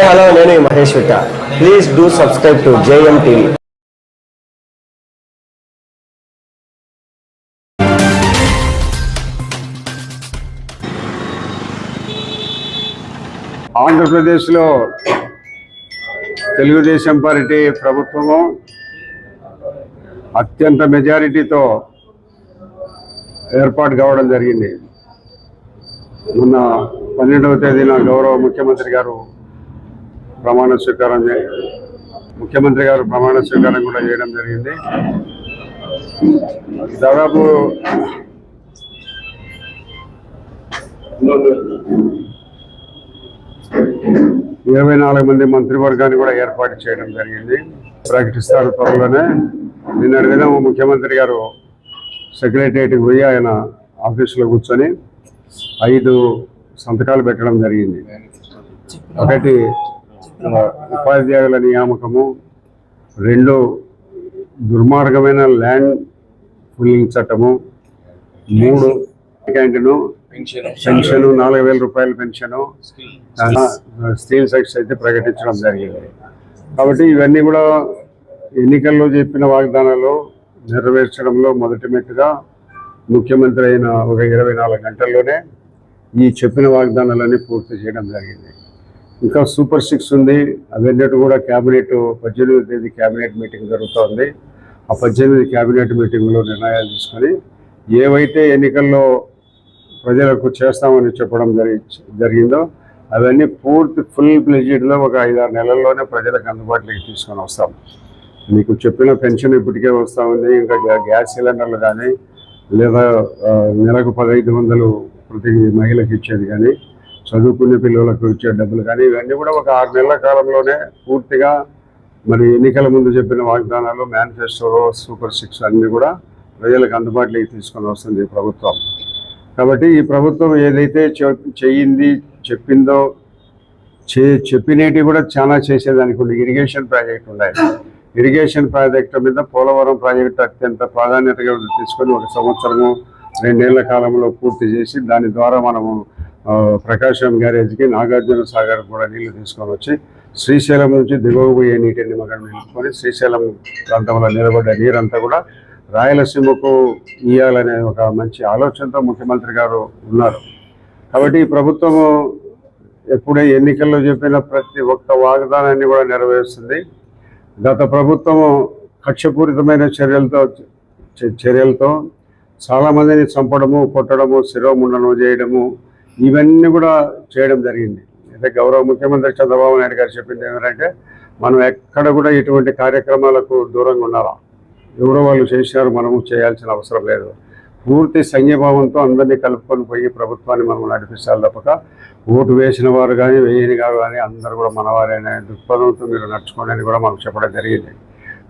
Hello, నేను Mahesh Vitta. Please do subscribe to JM TV. ఆంధ్రప్రదేశ్లో Telugu Desam party ప్రభుత్వము అత్యంత మెజారిటీతో ఏర్పాటు కావడం జరిగింది. మొన్న 12వ తేదీన గౌరవ ముఖ్యమంత్రి గారు ప్రమాణ స్వీకారం కూడా చేయడం జరిగింది. దాదాపు 24 మంది మంత్రివర్గాన్ని కూడా ఏర్పాటు చేయడం జరిగింది. ప్రకటిస్తారు త్వరలోనే. నిన్నటి దినం ముఖ్యమంత్రి గారు సెక్రటేరియట్కి పోయి ఆయన ఆఫీసులో కూర్చొని 5 సంతకాలు పెట్టడం జరిగింది. ఒకటి ఉపాధ్యాయుల నియామకము, 2 దుర్మార్గమైన ల్యాండ్ పూలింగ్ చట్టము, 3 క్యాంటీను పెన్షన్ 4,000 రూపాయల పెన్షను, స్టీల్ సెక్స్ అయితే ప్రకటించడం జరిగింది. కాబట్టి ఇవన్నీ కూడా ఎన్నికల్లో చెప్పిన వాగ్దానాలు నెరవేర్చడంలో మొదటి మెట్టుగా ముఖ్యమంత్రి అయిన ఒక 24 గంటల్లోనే ఈ చెప్పిన వాగ్దానాలన్నీ పూర్తి చేయడం జరిగింది. ఇంకా సూపర్ 6 ఉంది. అవన్నిటి కూడా క్యాబినెట్ 18వ తేదీ క్యాబినెట్ మీటింగ్ జరుగుతోంది. ఆ 18 క్యాబినెట్ మీటింగ్లో నిర్ణయాలు తీసుకొని ఏవైతే ఎన్నికల్లో ప్రజలకు చేస్తామని చెప్పడం జరిగిందో అవన్నీ ఫుల్ ప్లెజిడ్లో ఒక 5-6 నెలల్లోనే ప్రజలకు అందుబాటులోకి తీసుకొని వస్తాం. మీకు చెప్పిన పెన్షన్ ఇప్పటికే వస్తూ ఉంది. ఇంకా గ్యాస్ సిలిండర్లు కానీ, లేదా నెలకు 1,500 ప్రతి మహిళకి ఇచ్చేది కానీ, చదువుకునే పిల్లలకు ఇచ్చే డబ్బులు కానీ, ఇవన్నీ కూడా ఒక 6 నెలల కాలంలోనే పూర్తిగా మరి ఎన్నికల ముందు చెప్పిన వాగ్దానాలు, మేనిఫెస్టోలో సూపర్ 6 అన్నీ కూడా ప్రజలకు అందుబాటులోకి తీసుకొని వస్తుంది ఈ ప్రభుత్వం. కాబట్టి ఈ ప్రభుత్వం ఏదైతే చెప్పిందో చెప్పినవి కూడా చాలా చేసేదానికి ఉంది. ఇరిగేషన్ ప్రాజెక్టు ఉన్నాయి. ఇరిగేషన్ ప్రాజెక్టు మీద పోలవరం ప్రాజెక్టు అత్యంత ప్రాధాన్యతగా తీసుకొని 1 సంవత్సరము 2 ఏళ్ల కాలంలో పూర్తి చేసి దాని ద్వారా మనము ప్రకాశం గ్యారేజ్కి, నాగార్జున సాగర్ కూడా నీళ్లు తీసుకొని వచ్చి శ్రీశైలం నుంచి దిగువ పోయే నీటిని మనం నిలుపుకొని శ్రీశైలం ప్రాంతంలో నిలబడ్డ నీరంతా కూడా రాయలసీమకు ఇవ్వాలనే ఒక మంచి ఆలోచనతో ముఖ్యమంత్రి గారు ఉన్నారు. కాబట్టి ఈ ప్రభుత్వము ఎప్పుడే ఎన్నికల్లో చెప్పిన ప్రతి ఒక్క వాగ్దానాన్ని కూడా నెరవేరుస్తుంది. గత ప్రభుత్వము కక్షపూరితమైన చర్యలతో చాలామందిని చంపడము, కొట్టడము, శిరోముండనం చేయడము, ఇవన్నీ కూడా చేయడం జరిగింది. అయితే గౌరవ ముఖ్యమంత్రి చంద్రబాబు నాయుడు గారు చెప్పింది ఏమిటంటే, మనం ఎక్కడ కూడా ఇటువంటి కార్యక్రమాలకు దూరంగా ఉండాలా. ఎవరో వాళ్ళు చేసినారు, మనము చేయాల్సిన అవసరం లేదు. పూర్తి సంఘీభావంతో అందరినీ కలుపుకొని పోయి ప్రభుత్వాన్ని మనం నడిపించాలి తప్పక ఓటు వేసిన వారు కానీ, వేయని గారు కానీ అందరూ కూడా మనవారైన దృక్పథంతో మీరు నడుచుకోండి అని కూడా మనం చెప్పడం జరిగింది.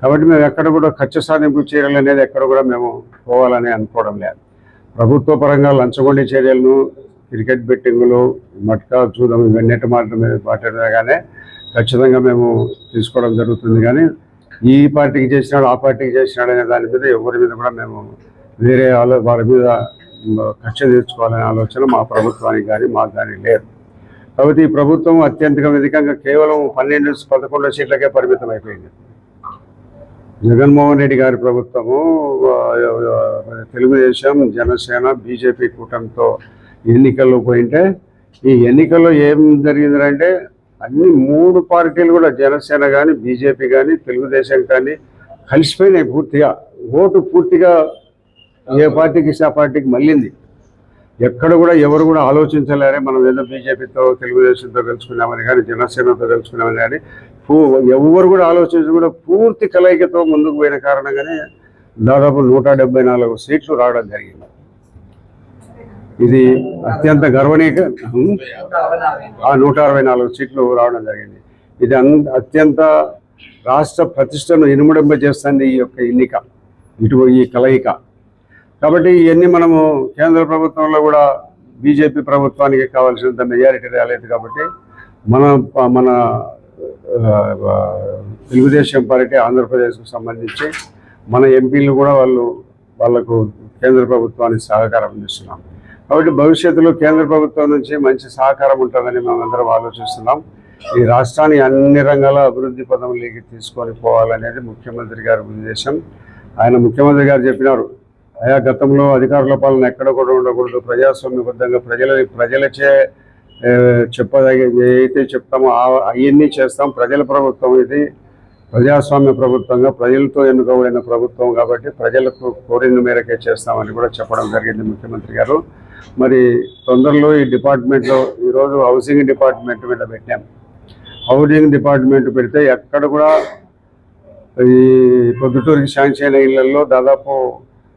కాబట్టి మేము ఎక్కడ కూడా కక్ష సాధింపు చర్యలు అనేది ఎక్కడ కూడా మేము పోవాలని అనుకోవడం లేదు. ప్రభుత్వ పరంగా లంచగొండి చర్యలను, క్రికెట్ బెట్టింగులు, మట్కా చూడడం, ఇవన్నిటి మాట్లాడగానే ఖచ్చితంగా మేము తీసుకోవడం జరుగుతుంది. కానీ ఈ పార్టీకి చేసినాడు, ఆ పార్టీకి చేసినాడు అనే దాని మీద ఎవరి మీద కూడా మేము వేరే వారి మీద కక్ష తీర్చుకోవాలనే ఆలోచన మా ప్రభుత్వానికి కానీ మాకు కానీ లేదు. కాబట్టి ఈ ప్రభుత్వం అత్యంతగా కేవలం 12-11 సీట్లకే పరిమితం అయిపోయింది. జగన్మోహన్ రెడ్డి గారి ప్రభుత్వము తెలుగుదేశం, జనసేన, బీజేపీ కూటమితో ఎన్నికల్లో పోయింటే ఈ ఎన్నికల్లో ఏం జరిగిందంటే అన్ని 3 పార్టీలు కూడా జనసేన కానీ, బీజేపీ కానీ, తెలుగుదేశం కానీ కలిసిపోయినాయి. పూర్తిగా ఓటు పూర్తిగా ఏ పార్టీకి ఇస్తే ఆ పార్టీకి మళ్ళింది. ఎక్కడ కూడా ఎవరు కూడా ఆలోచించలేరే మనం ఏదో బీజేపీతో, తెలుగుదేశంతో గెలుచుకున్నామని కానీ, జనసేనతో గెలుచుకున్నామని కానీ ఎవరు కూడా ఆలోచించి కూడా పూర్తి కలయికతో ముందుకు పోయిన కారణంగానే దాదాపు 174 సీట్లు రావడం జరిగింది. ఇది అత్యంత గర్వనీయ 164 సీట్లు రావడం జరిగింది. ఇది అత్యంత రాష్ట్ర ప్రతిష్టను ఇనుమడింపజేస్తుంది ఈ యొక్క ఎన్నిక, ఈ కలయిక. కాబట్టి ఇవన్నీ మనము కేంద్ర ప్రభుత్వంలో కూడా బీజేపీ ప్రభుత్వానికి కావాల్సినంత మెజారిటీ రాలేదు. కాబట్టి మన తెలుగుదేశం పార్టీ ఆంధ్రప్రదేశ్కు సంబంధించి మన ఎంపీలు కూడా వాళ్ళకు కేంద్ర ప్రభుత్వానికి సహకారం అందిస్తున్నాం. కాబట్టి భవిష్యత్తులో కేంద్ర ప్రభుత్వం నుంచి మంచి సహకారం ఉంటుందని మేమందరం ఆలోచిస్తున్నాం. ఈ రాష్ట్రాన్ని అన్ని రంగాల అభివృద్ధి పదంలోకి తీసుకొని పోవాలనేది ముఖ్యమంత్రి గారి ఉద్దేశం. ఆయన ముఖ్యమంత్రి గారు చెప్పినారు, ఆయా గతంలో అధికారుల పాలన ఎక్కడ కూడా ఉండకూడదు, ప్రజాస్వామ్యబద్ధంగా ప్రజలచే చెప్పదగి ఏదైతే చెప్తామో అవన్నీ చేస్తాం. ప్రజల ప్రభుత్వం ఇది, ప్రజాస్వామ్య ప్రభుత్వంగా ప్రజలతో ఎన్నుకోబడిన ప్రభుత్వం కాబట్టి ప్రజలకు కోరిన మేరకే చేస్తామని కూడా చెప్పడం జరిగింది ముఖ్యమంత్రి గారు. మరి తొందరలో ఈ డిపార్ట్మెంట్లో ఈరోజు హౌసింగ్ డిపార్ట్మెంట్ మీద పెట్టాం. హౌసింగ్ డిపార్ట్మెంట్ పెడితే ఎక్కడ కూడా ఈ పొద్దుటూరికి శాంక్షన్ అయిన ఇళ్లలో దాదాపు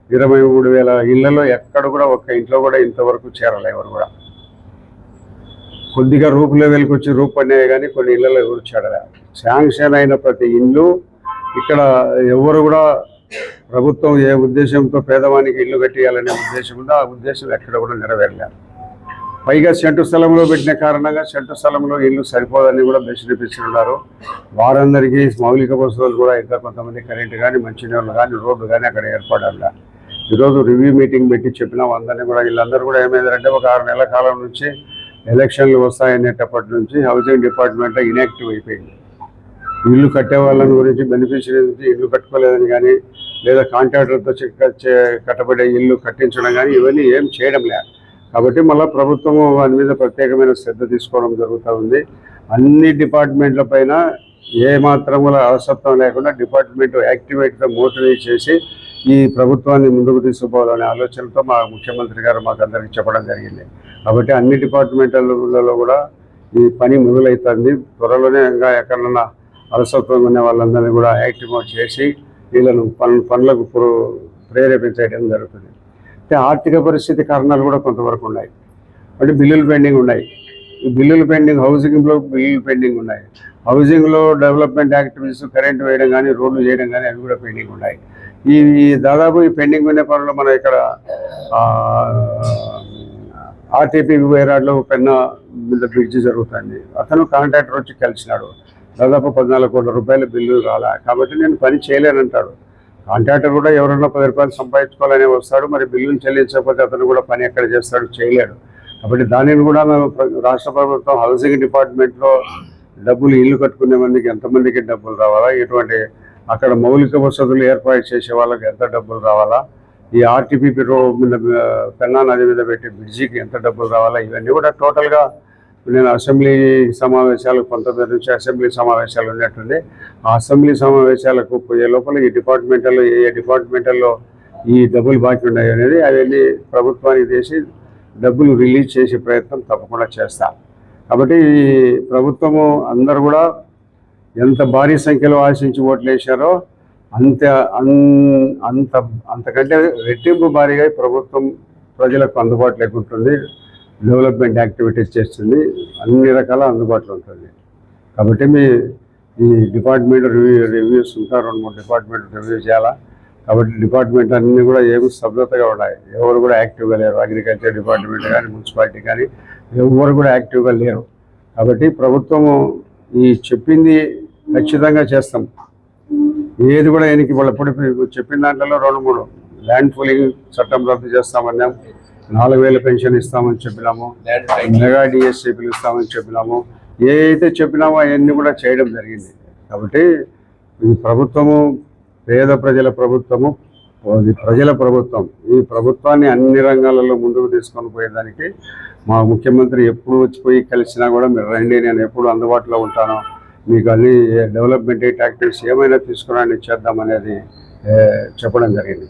23,000 ఇళ్లలో ఎక్కడ కూడా ఒక్క ఇంట్లో కూడా ఇంతవరకు చేరలే. ఎవరు కూడా కొద్దిగా రూపు లెవెల్కి వచ్చి రూపు పడినాయి కానీ కొన్ని ఇళ్లలో ఎవరు చేరలే. శాంక్షన్ అయిన ప్రతి ఇల్లు ఇక్కడ ఎవరు కూడా ప్రభుత్వం ఏ ఉద్దేశంతో పేదవానికి ఇల్లు కట్టియాలనే ఉద్దేశం ఉందో ఆ ఉద్దేశం ఎక్కడ కూడా నెరవేరలేదు. పైగా సెంటు స్థలంలో పెట్టిన కారణంగా సెంటు స్థలంలో ఇల్లు సరిపోదని కూడా బెదిరిపిస్తున్నారు. వారందరికీ మౌలిక వసతులు కూడా ఇంకా కొంతమంది కరెంటు కానీ మంచినీళ్ళు కానీ రోడ్లు కానీ అక్కడ ఏర్పడాలి. ఈరోజు రివ్యూ మీటింగ్ పెట్టి చెప్పినాం అందరినీ కూడా. వీళ్ళందరూ కూడా ఏమైందంటే ఒక 6 నెలల కాలం నుంచి ఎలక్షన్లు వస్తాయనేటప్పటి నుంచి హౌసింగ్ డిపార్ట్మెంట్లో ఇన్యాక్టివ్ అయిపోయింది. ఇల్లు కట్టే వాళ్ళని గురించి బెనిఫిషియరీ నుంచి ఇల్లు కట్టుకోలేదని కానీ లేదా కాంట్రాక్టర్తో కట్టబడే ఇల్లు కట్టించడం కానీ ఇవన్నీ ఏం చేయడం లేదు. కాబట్టి మళ్ళీ ప్రభుత్వము వారి మీద ప్రత్యేకమైన శ్రద్ధ తీసుకోవడం జరుగుతూ ఉంది. అన్ని డిపార్ట్మెంట్ల పైన ఏమాత్రం కూడా అలసత్వం లేకుండా డిపార్ట్మెంట్ యాక్టివేట్గా మోటివేట్ చేసి ఈ ప్రభుత్వాన్ని ముందుకు తీసుకుపోవాలనే ఆలోచనతో మా ముఖ్యమంత్రి గారు మాకు అందరికీ చెప్పడం జరిగింది. కాబట్టి అన్ని డిపార్ట్మెంట్లలో కూడా ఈ పని మొదలవుతుంది. త్వరలోనే ఇంకా ఎక్కడన్నా అలసత్వం ఉన్న వాళ్ళందరినీ కూడా యాక్టివ్ చేసి వీళ్ళను పనులకు ప్రేరేపించడం జరుగుతుంది. అయితే ఆర్థిక పరిస్థితి కారణాలు కూడా కొంతవరకు ఉన్నాయి. అంటే బిల్లులు పెండింగ్ ఉన్నాయి. ఈ బిల్లులు పెండింగ్, హౌసింగ్లో బిల్లులు పెండింగ్ ఉన్నాయి. హౌసింగ్లో డెవలప్మెంట్ యాక్టివిటీస్, కరెంటు వేయడం కానీ రోడ్లు చేయడం కానీ అవి కూడా పెండింగ్ ఉన్నాయి. ఈ దాదాపు ఈ పెండింగ్ ఉన్న పనులు మన ఇక్కడ ఆర్టీపీ వైరాడ్లో పెన్నా మీద బ్రిడ్జ్ జరుగుతుంది. అతను కాంట్రాక్టర్ వచ్చి కలిసినాడు. దాదాపు 14 కోట్ల రూపాయల బిల్లు రాలే. కాబట్టి నేను పని చేయలేనంటాడు. కాంట్రాక్టర్ కూడా ఎవరన్నా 10 రూపాయలు సంపాదించుకోవాలని వస్తాడు. మరి బిల్లులు చెల్లించకపోతే అతను కూడా పని ఎక్కడ చేస్తాడు, చేయలేడు. కాబట్టి దానిని కూడా మేము రాష్ట్ర ప్రభుత్వం హౌసింగ్ డిపార్ట్మెంట్లో డబ్బులు ఇల్లు కట్టుకునే మందికి ఎంతమందికి డబ్బులు రావాలా, ఎటువంటి అక్కడ మౌలిక వసతులు ఏర్పాటు చేసే వాళ్ళకి ఎంత డబ్బులు రావాలా, ఈ ఆర్టీపీపీ మీద పెన్నా నది మీద పెట్టే బ్రిడ్జికి ఎంత డబ్బులు రావాలా, ఇవన్నీ కూడా టోటల్గా నేను అసెంబ్లీ సమావేశాలు కొంతమంది నుంచి అసెంబ్లీ సమావేశాలు ఉన్నట్టుంది. ఆ అసెంబ్లీ సమావేశాలకు పోయే లోపల ఈ డిపార్ట్మెంట్లో ఏ డిపార్ట్మెంట్లో ఈ డబ్బులు బాకీ ఉన్నాయి అనేది అవన్నీ ప్రభుత్వానికి చేసి డబ్బులు రిలీజ్ చేసే ప్రయత్నం తప్పకుండా చేస్తా. కాబట్టి ఈ ప్రభుత్వము అందరూ కూడా ఎంత భారీ సంఖ్యలో ఆశించి ఓట్లు వేశారో అంతకంటే రెట్టింపు భారీగా ప్రభుత్వం ప్రజలకు అందుబాటులోకి ఉంటుంది, డెవలప్మెంట్ యాక్టివిటీస్ చేస్తుంది, అన్ని రకాల అందుబాటులో ఉంటుంది. కాబట్టి ఈ డిపార్ట్మెంట్ రివ్యూస్ ఇంకా 2-3 డిపార్ట్మెంట్ రివ్యూ చేయాలా. కాబట్టి డిపార్ట్మెంట్ అన్నీ కూడా ఏమి స్తబ్దతగా ఉన్నాయి. ఎవరు కూడా యాక్టివ్గా లేరు. అగ్రికల్చర్ డిపార్ట్మెంట్ కానీ మున్సిపాలిటీ కానీ ఎవరు కూడా యాక్టివ్గా లేరు. కాబట్టి ప్రభుత్వము ఈ చెప్పింది ఖచ్చితంగా చేస్తాం. ఏది కూడా ఎనికి వాళ్ళప్పుడు చెప్పిన దాంట్లో 2-3 ల్యాండ్ పూలింగ్ చట్టం రద్దు చేస్తామన్నాం, 4,000 పెన్షన్ ఇస్తామని చెప్పినాము, మెగా డిఎస్సీ పిలుస్తామని చెప్పినాము. ఏ అయితే చెప్పినామో అవన్నీ కూడా చేయడం జరిగింది. కాబట్టి ఈ ప్రభుత్వము పేద ప్రజల ప్రభుత్వము, ప్రజల ప్రభుత్వం. ఈ ప్రభుత్వాన్ని అన్ని రంగాలలో ముందుకు తీసుకొని పోయేదానికి మా ముఖ్యమంత్రి ఎప్పుడు వచ్చిపోయి కలిసినా కూడా మీరు రండి, నేను ఎప్పుడు అందుబాటులో ఉంటాను, మీకు అన్ని డెవలప్మెంట్ యాక్టివిటీస్ ఏమైనా తీసుకురాని చేద్దామనేది చెప్పడం జరిగింది.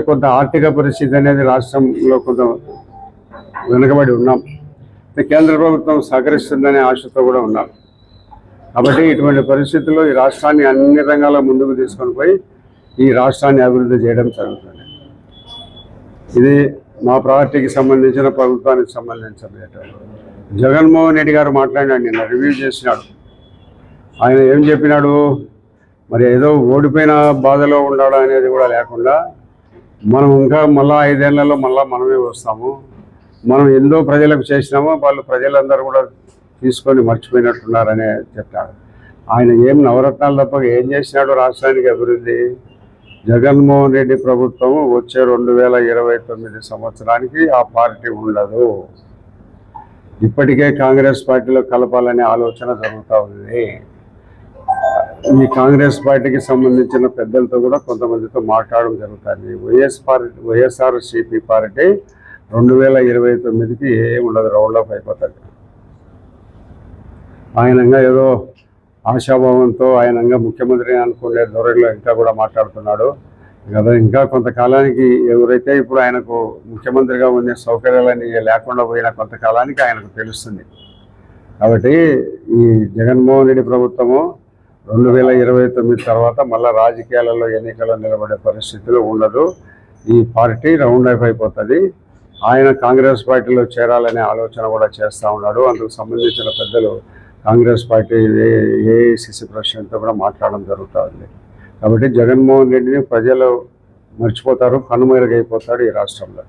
కొంత ఆర్థిక పరిస్థితి అనేది రాష్ట్రంలో కొంత వెనుకబడి ఉన్నాం. కేంద్ర ప్రభుత్వం సహకరిస్తుందనే ఆశతో కూడా ఉన్నాం. కాబట్టి ఇటువంటి పరిస్థితుల్లో ఈ రాష్ట్రాన్ని అన్ని రంగాల ముందుకు తీసుకొని పోయి ఈ రాష్ట్రాన్ని అభివృద్ధి చేయడం జరుగుతుంది. ఇది మా పార్టీకి సంబంధించిన, ప్రభుత్వానికి సంబంధించిన. జగన్మోహన్ రెడ్డి గారు మాట్లాడినాడు, నిన్న రివ్యూ చేసినాడు. ఆయన ఏం చెప్పినాడు, మరి ఏదో ఓడిపోయిన బాధలో ఉన్నాడు అనేది కూడా లేకుండా మనం ఇంకా మళ్ళా 5 ఏళ్లలో మళ్ళీ మనమే వస్తాము, మనం ఎంతో ప్రజలకు చేసినామో వాళ్ళు ప్రజలందరూ కూడా తీసుకొని మర్చిపోయినట్టున్నారనే చెప్పాడు. ఆయన ఏం నవరత్నాలు తప్ప ఏం చేసినాడు రాష్ట్రానికి అభివృద్ధి? జగన్మోహన్ రెడ్డి ప్రభుత్వం వచ్చే 2029 సంవత్సరానికి ఆ పార్టీ ఉండదు. ఇప్పటికే కాంగ్రెస్ పార్టీలో కలపాలనే ఆలోచన జరుగుతూ ఉంది. ఈ కాంగ్రెస్ పార్టీకి సంబంధించిన పెద్దలతో కూడా కొంతమందితో మాట్లాడడం జరుగుతుంది. వైఎస్ఆర్సీపీ పార్టీ 2029కి ఏముండదు, రౌండ్ ఆఫ్ అయిపోతుంది. ఆయనంగా ఏదో ఆశాభావంతో ఆయనంగా ముఖ్యమంత్రి అనుకునే ధోరణిలో ఇంకా కూడా మాట్లాడుతున్నాడు కదా. ఇంకా కొంతకాలానికి ఎవరైతే ఇప్పుడు ఆయనకు ముఖ్యమంత్రిగా ఉండే సౌకర్యాలని లేకుండా పోయిన కొంతకాలానికి ఆయనకు తెలుస్తుంది. కాబట్టి ఈ జగన్మోహన్ రెడ్డి ప్రభుత్వము 2029 తర్వాత మళ్ళీ రాజకీయాలలో ఎన్నికల్లో నిలబడే పరిస్థితులు ఉండదు. ఈ పార్టీ రౌండ్ ఆఫ్ అయిపోతుంది. ఆయన కాంగ్రెస్ పార్టీలో చేరాలనే ఆలోచన కూడా చేస్తూ ఉన్నాడు. అందుకు సంబంధించిన పెద్దలు కాంగ్రెస్ పార్టీ ఏఐసిసి ప్రెసిడెంట్తో కూడా మాట్లాడడం జరుగుతుంది. కాబట్టి జగన్మోహన్ రెడ్డిని ప్రజలు మర్చిపోతారు, కనుమరుగైపోతాడు ఈ రాష్ట్రంలో.